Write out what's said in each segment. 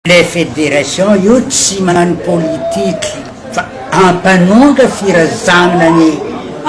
Les fédérations io tsy magnano politiky fa ampanonga firazanana ny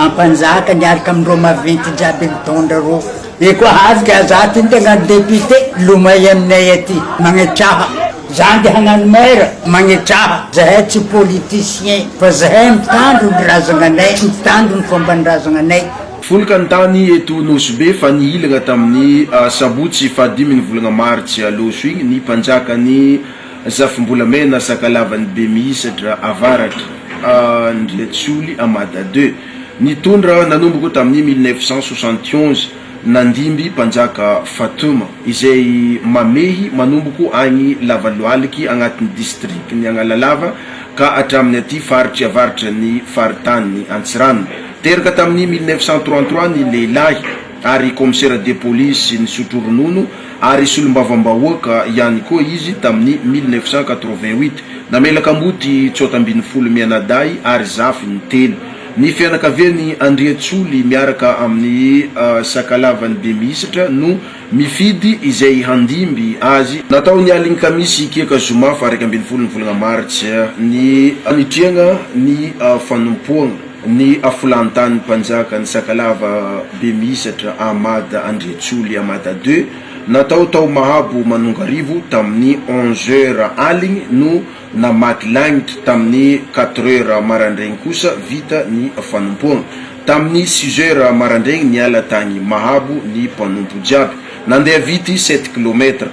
ampanjaka niaraka amindreo maventy jiaby mitondra reo e koa azika azaty ny tegna député lomay aminay aty magnetraha zany de hagnano maire magnetraha zahay tsy politicien fa zahay mitandro ny razananay mitandro ny fomban-drazananay. Folaka ny tany eto Nosbe fa nihilagna tamin'ny sabotsy fahadimy ny volagna martsy aloso igny ny mpanjakany Zafimbolamena Sakalavan'ny Bemisatra Avaratra Ndriatsoly Amada 2 nitondra nanomboka tamin'ny 1971 nandimby mpanjaka Fatuma izay mamehy manomboko agny Lavaloaliky agnatin'ny districtny Agnalalava ka atramin'ny aty faritry avaratra ny faritany Antsirano. Teraka tamin'ny 1933 ny lehilahy ary commissaire de police ny Sotroronono ary solombavambahoaka ihany koa izy tamin'ny 1988 namelaka mboty tsotambin'ny folo mianaday ary zafy ny telo. Ny fianakaviany Andriatsoly miaraka amin'ny Sakalavan'ny Bemisatra no mifidy izay handimby azy natao ny aligny kamisy kiaka zoma fa 12 ny volagna martsy ny anitriagna ny fanompoagna ny afolantany mpanjaka ny Sakalava Bemisatra Amada Andriatsoly Amada 2 natao tao mahabo manongarivo tamin'ny 11h aligny no namaky lagnitra tamin'ny 4h marandraigny kosa vita ny fanompoagna. Tamin'ny 6h marandraigny niala tany mahabo ny mpanompo jiaby nandeha vity 7 km.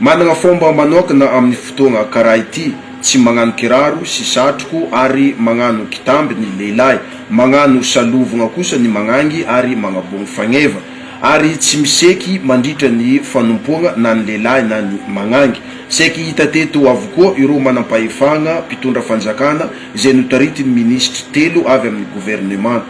Managna fomba manokana amin'ny fotoagna karaha ity, tsy magnano kiraro sy satroko ary magnano kitamby ny lehilahy, magnano salovagna kosa ny magnangy ary magnabogny fagneva ary tsy miseky mandritra ny fanompoagna na ny lehilahy na ny magnangy. Seky hita teto avokoa ireo manampahefagna mpitondra fanjakana izay notaritiny ministre telo avy amin'ny gouvernement.